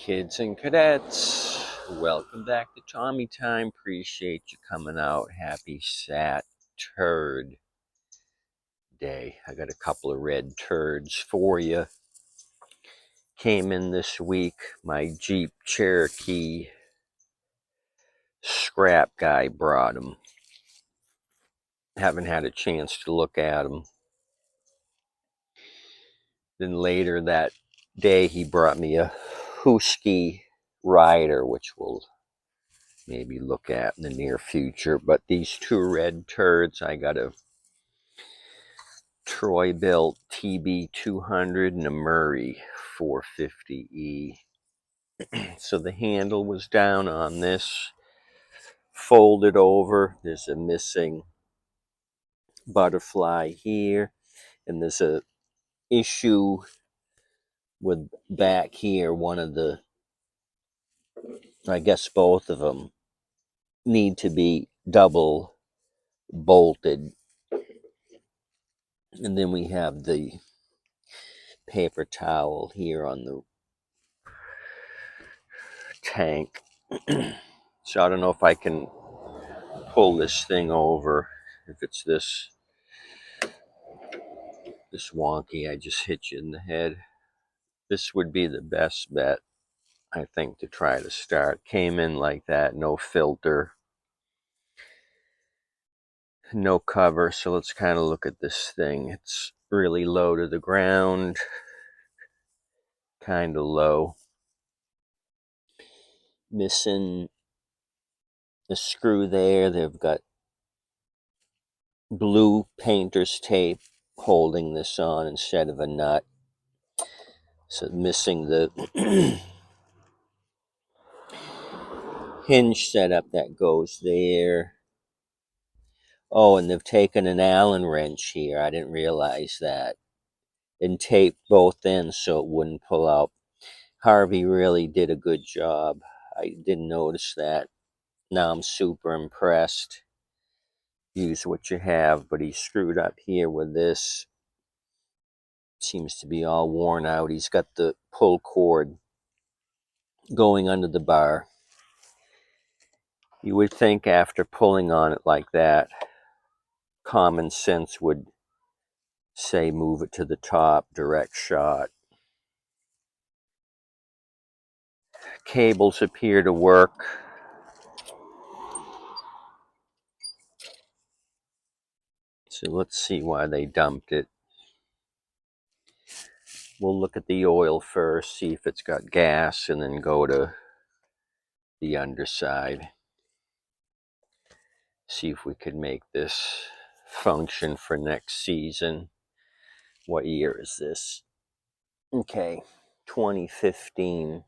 Kids and cadets, welcome back to Tommy Time. Appreciate you coming out. Happy Turd Day. I got a couple of red turds for you. Came in this week. My Jeep Cherokee scrap guy brought them. Haven't had a chance to look at them. Then later that day, he brought me a Husky Rider, which we'll maybe look at in the near future. But these two red turds, I got a Troy Bilt TB200 and a Murray 450E. So the handle was down on this, folded over. There's a missing butterfly here, and there's a issue with back here. One of the, I guess both of them need to be double bolted. And then we have the paper towel here on the tank. So I don't know if I can pull this thing over. If it's this wonky, I just hit you in the head. This would be the best bet, I think, to try to start. Came in like that, no filter, no cover. So let's kind of look at this thing. It's really low to the ground, kind of low. Missing the screw there. They've got blue painter's tape holding this on instead of a nut. So missing the hinge setup that goes there. Oh, and they've taken an Allen wrench here. I didn't realize that. And taped both ends so it wouldn't pull out. Harvey really did a good job. I didn't notice that. Now I'm super impressed. Use what you have, but he screwed up here with this. Seems to be all worn out. He's got the pull cord going under the bar. You would think after pulling on it like that, common sense would say move it to the top, direct shot. Cables appear to work. So let's see why they dumped it. We'll look at the oil first, see if it's got gas, and then go to the underside. See if we could make this function for next season. What year is this? Okay, 2015.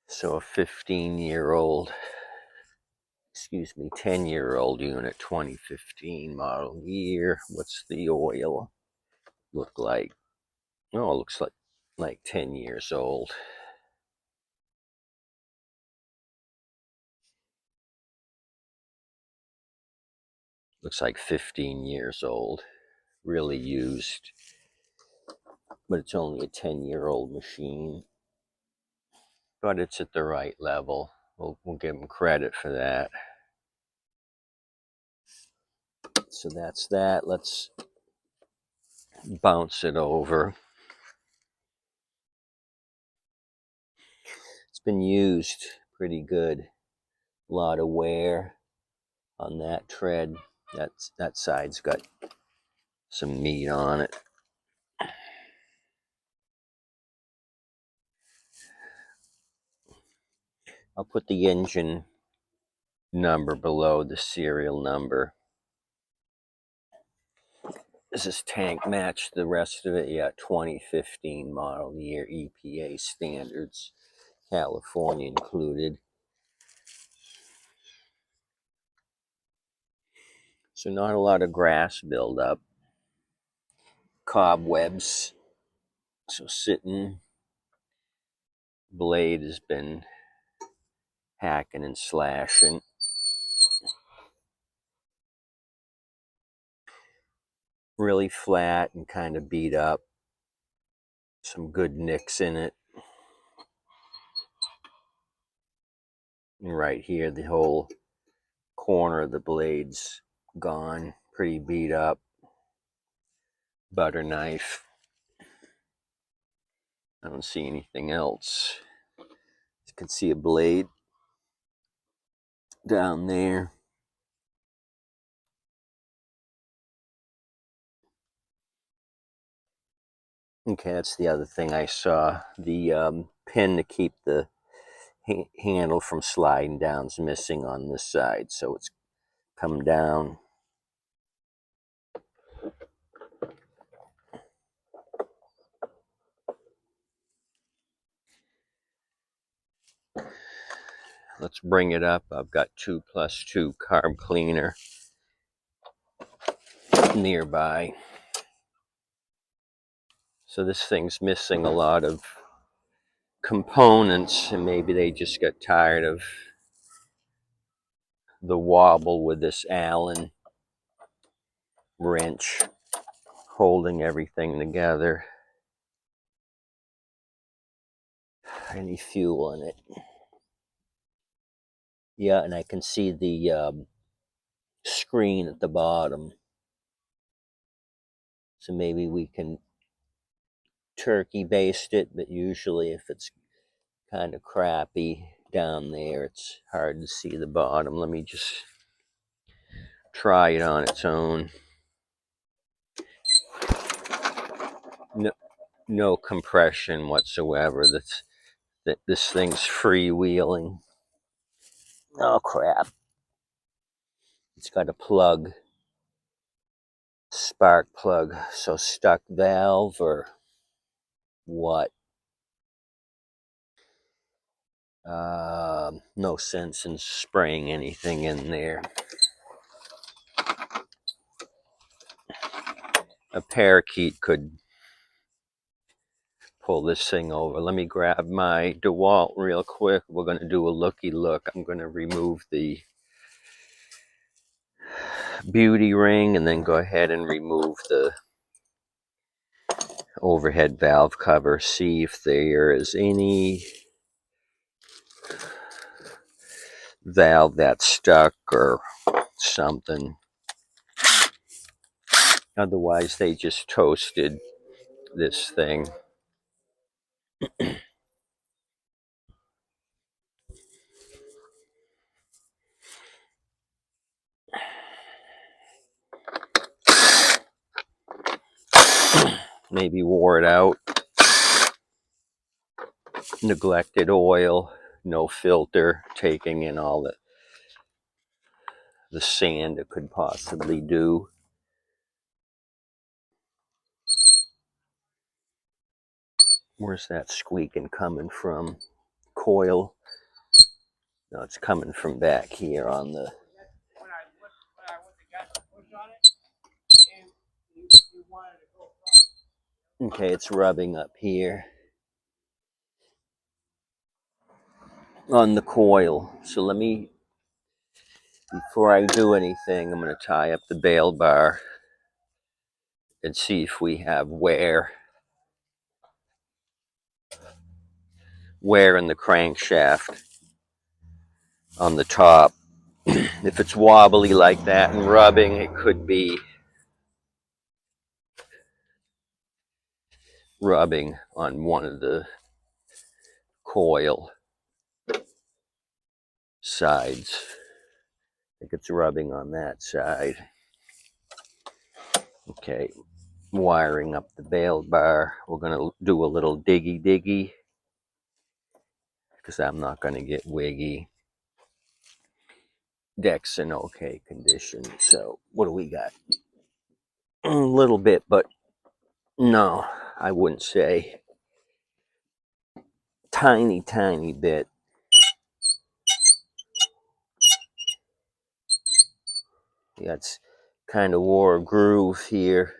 So a 15-year-old, 10-year-old unit, 2015 model year. What's the oil look like? Oh, it looks like 10 years old. Looks like 15 years old. Really used. But it's only a 10-year-old machine. But it's at the right level. We'll give them credit for that. So that's that. Let's bounce it over. It's been used pretty good. A lot of wear on that tread. That side's got some meat on it. I'll put the engine number below the serial number. Does this tank match the rest of it? Yeah, 2015 model year, EPA standards, California included. So not a lot of grass buildup. Cobwebs. So sitting. Blade has been hacking and slashing. Really flat and kind of beat up. some good nicks in it. And right here, the whole corner of the blade's gone, pretty beat up. Butter knife. I don't see anything else. You can see a blade down there. Okay, that's the other thing I saw. The pin to keep the handle from sliding down is missing on this side, so it's come down. Let's bring it up. I've got 2+2 carb cleaner nearby. So this thing's missing a lot of components, and maybe they just got tired of the wobble with this Allen wrench holding everything together. Any fuel in it? Yeah, and I can see the screen at the bottom. So maybe we can turkey baste it, but usually if it's kind of crappy down there, it's hard to see the bottom. Let me just try it on its own. No, no compression whatsoever. This thing's freewheeling. Oh crap. It's got a plug, spark plug. So stuck valve or what? No sense in spraying anything in there. A parakeet could pull this thing over. Let me grab my DeWalt real quick. We're going to do a looky look. I'm going to remove the beauty ring and then go ahead and remove the overhead valve cover. See if there is any valve that's stuck or something. Otherwise, they just toasted this thing. Maybe wore it out. Neglected oil, no filter, taking in all the sand it could possibly do. Where's that squeaking coming from? Coil? No, it's coming from back here on the... Okay, it's rubbing up here on the coil. So let me, before I do anything, I'm going to tie up the bail bar and see if we have wear in the crankshaft on the top. If it's wobbly like that and rubbing, it could be rubbing on one of the coil sides. I think it's rubbing on that side. Okay, wiring up the bail bar. We're going to do a little diggy because I'm not going to get wiggy. Deck's in okay condition. So what do we got? A little bit, but no, I wouldn't say. Tiny bit. Yeah, it's kind of wore a groove here.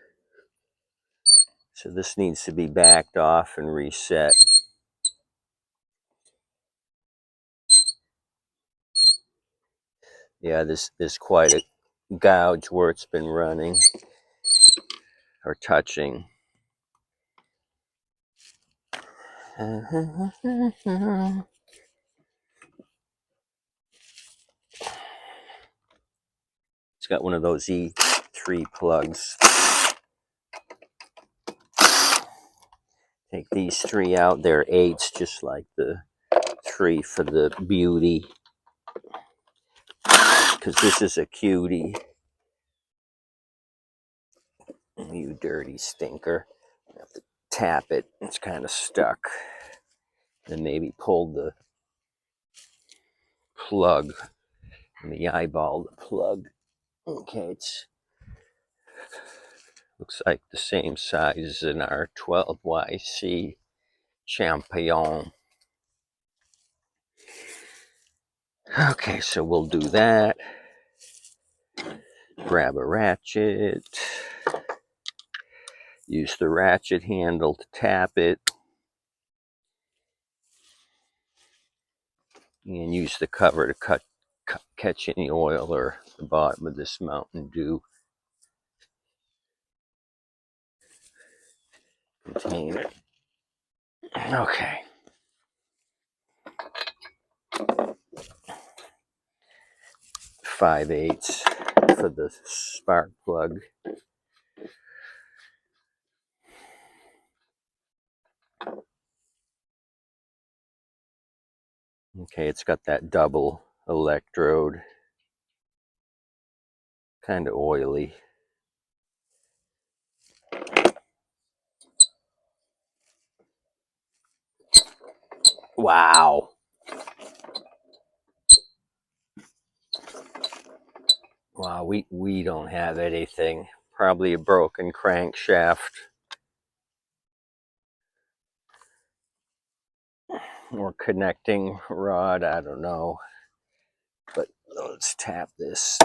So this needs to be backed off and reset. Yeah, there's quite a gouge where it's been running or touching. It's got one of those E3 plugs. Take these 3 out. They're 8s, just like the 3 for the beauty. Because this is a cutie. You dirty stinker. I have to tap it. It's kind of stuck. Then maybe pull the plug. Let me eyeball the plug. Okay, it's looks like the same size as an R12YC Champion. Okay, so we'll do that. Grab a ratchet. Use the ratchet handle to tap it. And use the cover to catch any oil or the bottom of this Mountain Dew container. Okay. 5/8 for the spark plug. Okay, it's got that double electrode. Kind of oily. Wow. Wow, we don't have anything. Probably a broken crankshaft. Or connecting rod, I don't know. But let's tap this.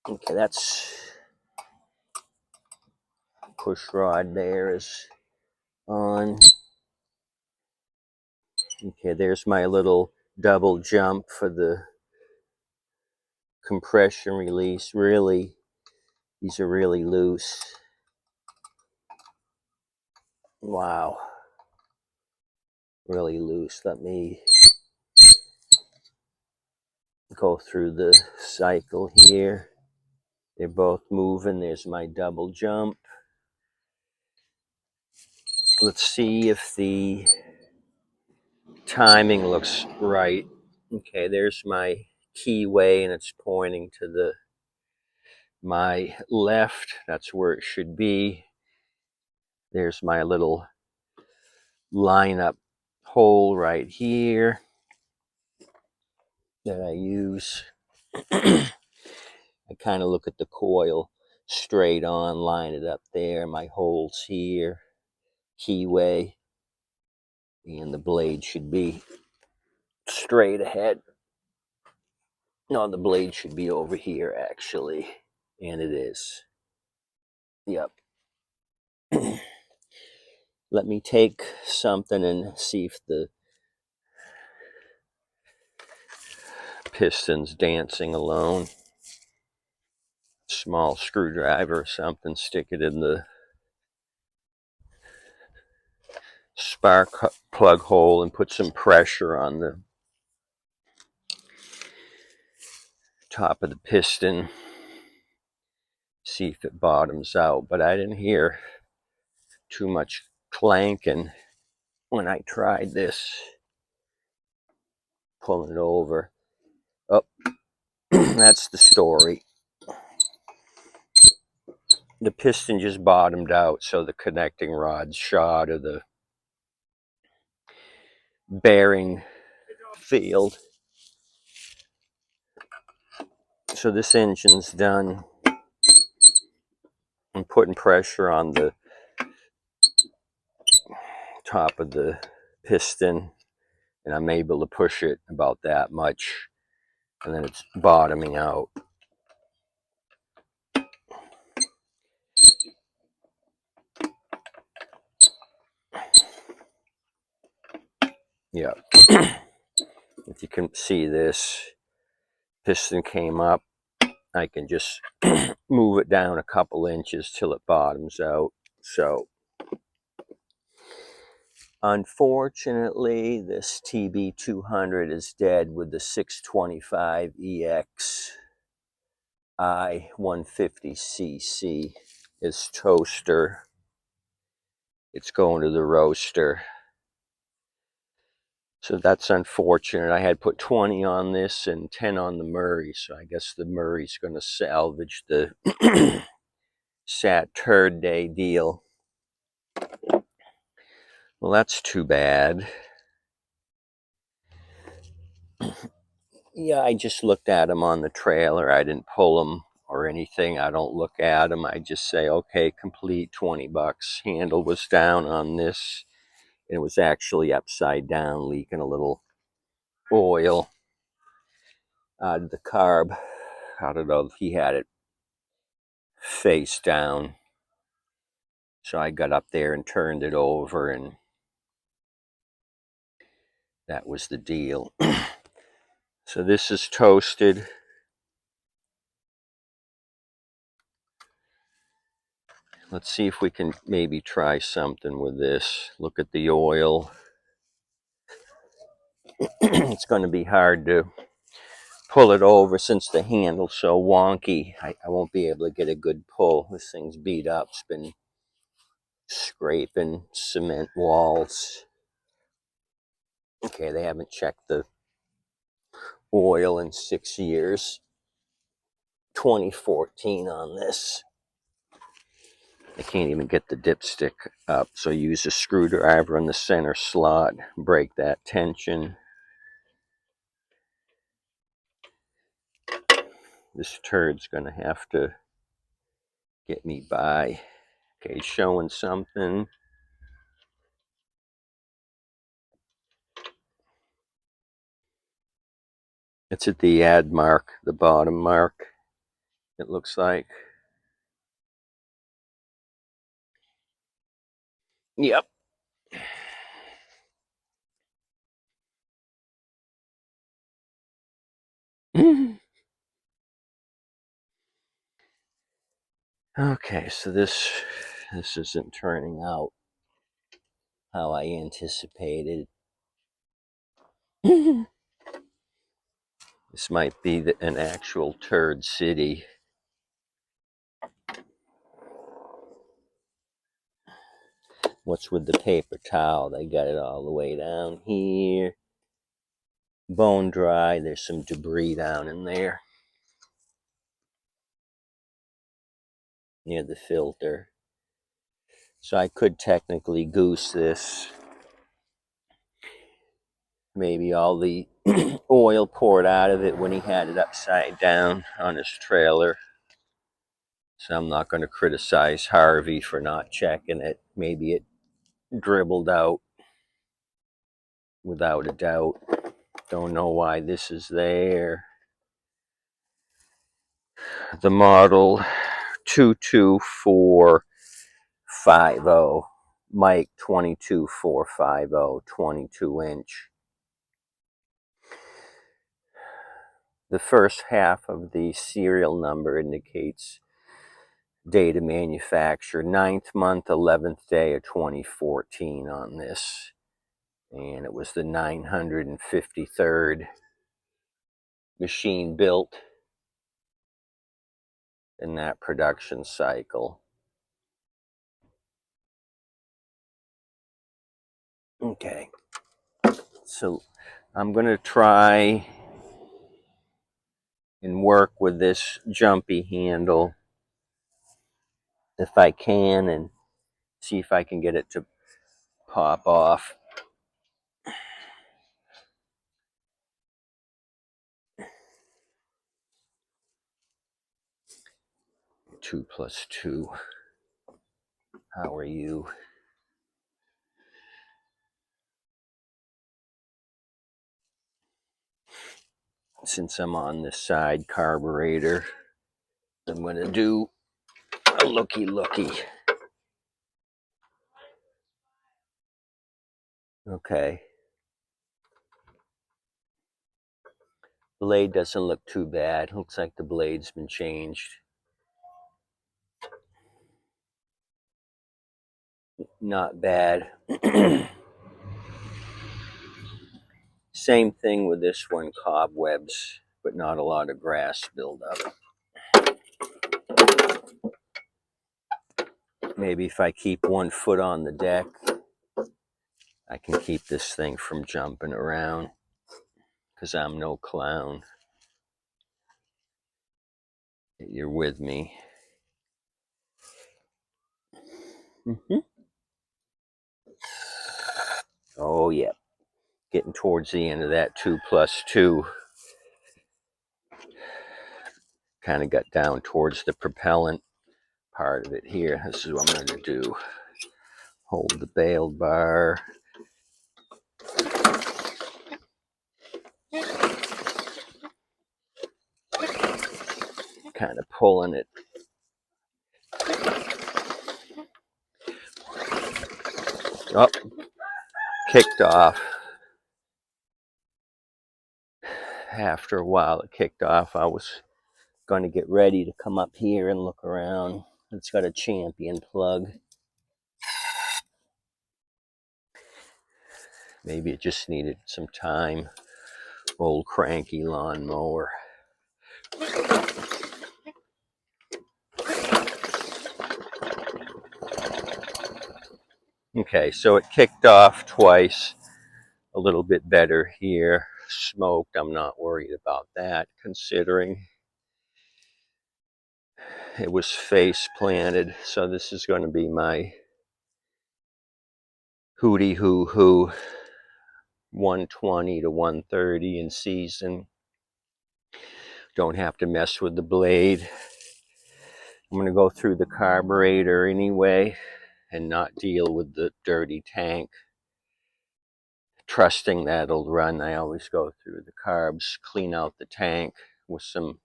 Okay, that's push rod there is on. Okay, there's my little double jump for the compression release. Really, these are really loose. Wow. Really loose. Let me go through the cycle here. They're both moving. There's my double jump. Let's see if the timing looks right. Okay, there's my keyway and it's pointing to my left. That's where it should be. There's my little lineup hole right here that I use. I kind of look at the coil straight on, line it up there. My holes here, keyway, and the blade should be straight ahead. No, the blade should be over here actually, and it is. Yep. Let me take something and see if the piston's dancing alone. Small screwdriver or something, stick it in the spark plug hole and put some pressure on the top of the piston. See if it bottoms out, but I didn't hear too much clanking when I tried this. Pulling it over. Oh, that's the story. The piston just bottomed out, so the connecting rod's shot of the bearing field. So this engine's done. I'm putting pressure on the top of the piston, and I'm able to push it about that much, and then it's bottoming out. Yeah. If you can see this, piston came up, I can just move it down a couple inches till it bottoms out. So unfortunately, this TB200 is dead with the 625 EX I 150cc is toaster. It's going to the roaster. So that's unfortunate. I had put 20 on this and 10 on the Murray. So I guess the Murray's going to salvage the Sat Turd Day deal. Well, that's too bad. Yeah, I just looked at them on the trailer. I didn't pull them or anything. I don't look at them. I just say, okay, complete, 20 bucks. Handle was down on this. It was actually upside down, leaking a little oil out of the carb. I don't know if he had it face down. So I got up there and turned it over, and that was the deal. So this is toasted. Let's see if we can maybe try something with this. Look at the oil. It's going to be hard to pull it over since the handle's so wonky. I won't be able to get a good pull. This thing's beat up. It's been scraping cement walls. Okay, they haven't checked the oil in 6 years. 2014 on this. I can't even get the dipstick up, so use a screwdriver in the center slot, break that tension. This turd's gonna have to get me by. Okay, showing something. It's at the add mark, the bottom mark, it looks like. Yep. Okay, so this isn't turning out how I anticipated. This might be an actual turd city. What's with the paper towel? They got it all the way down here. Bone dry. There's some debris down in there near the filter. So I could technically goose this. Maybe all the oil poured out of it when he had it upside down on his trailer. So I'm not going to criticize Harvey for not checking it. Maybe it dribbled out without a doubt. Don't know why this is there. The model 22450, Mike 22450, 22-inch. The first half of the serial number indicates date of manufacture, 9th month, 11th day of 2014 on this. And it was the 953rd machine built in that production cycle. Okay, so I'm going to try and work with this jumpy handle if I can, and see if I can get it to pop off. Two plus two. How are you? Since I'm on this side carburetor, I'm going to do a looky. Okay. Blade doesn't look too bad. Looks like the blade's been changed. Not bad. Same thing with this one, cobwebs, but not a lot of grass buildup. Maybe if I keep 1 foot on the deck, I can keep this thing from jumping around, because I'm no clown. You're with me. Oh, yeah. Getting towards the end of that 2+2. Kind of got down towards the propellant part of it here. This is what I'm going to do. Hold the bail bar. Kind of pulling it. Oh, kicked off. After a while it kicked off. I was going to get ready to come up here and look around. It's got a champion plug. Maybe it just needed some time. Old cranky lawnmower. Okay, so it kicked off twice. A little bit better here. Smoked, I'm not worried about that, considering it was face planted. So this is going to be my hootie hoo hoo 120 to 130 in season. Don't have to mess with the blade. I'm going to go through the carburetor anyway and not deal with the dirty tank. Trusting that it'll run. I always go through the carbs, clean out the tank with some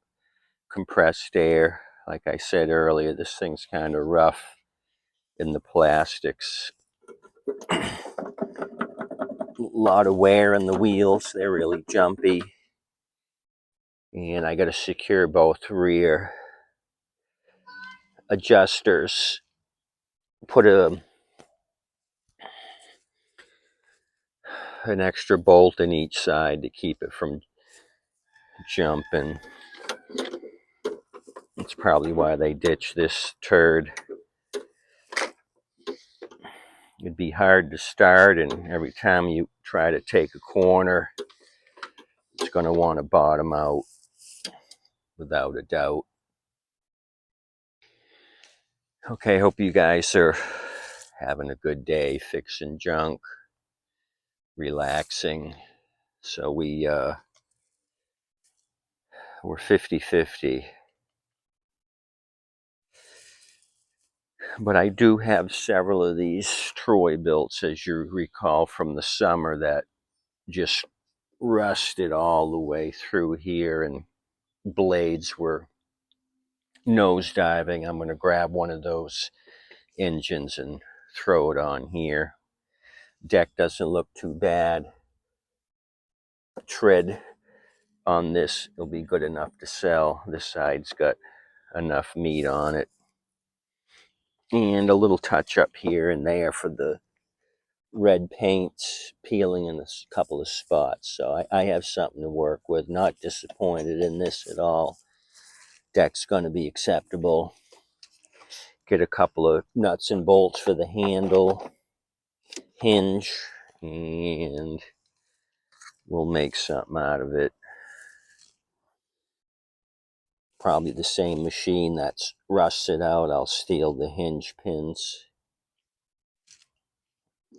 compressed air. Like I said earlier, this thing's kind of rough in the plastics. A lot of wear in the wheels. They're really jumpy. And I got to secure both rear adjusters. Put an extra bolt in each side to keep it from jumping. That's probably why they ditched this turd. It'd be hard to start, and every time you try to take a corner, it's going to want to bottom out, without a doubt. Okay, hope you guys are having a good day, fixing junk, relaxing. So we're 50-50. But I do have several of these Troy Bilts, as you recall from the summer, that just rusted all the way through here, and blades were nosediving. I'm going to grab one of those engines and throw it on here. Deck doesn't look too bad. Tread on this will be good enough to sell. This side's got enough meat on it. And a little touch up here and there for the red paints peeling in a couple of spots. So I have something to work with. Not disappointed in this at all. Deck's going to be acceptable. Get a couple of nuts and bolts for the handle, hinge, and we'll make something out of it. Probably the same machine that's rusted out. I'll steal the hinge pins.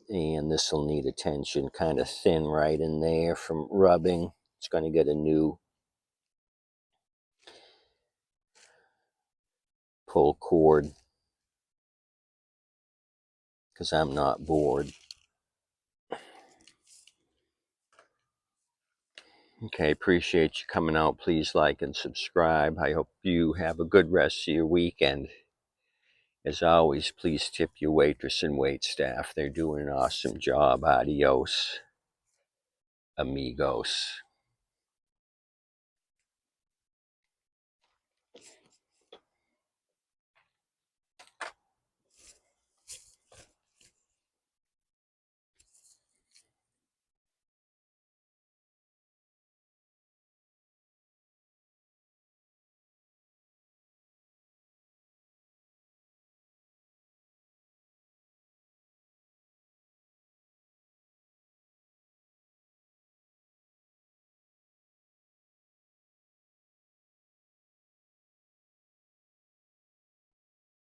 And this will need attention, kind of thin right in there from rubbing. It's going to get a new pull cord, because I'm not bored. Okay, appreciate you coming out. Please like and subscribe. I hope you have a good rest of your weekend. As always, please tip your waitress and wait staff. They're doing an awesome job. Adios, amigos.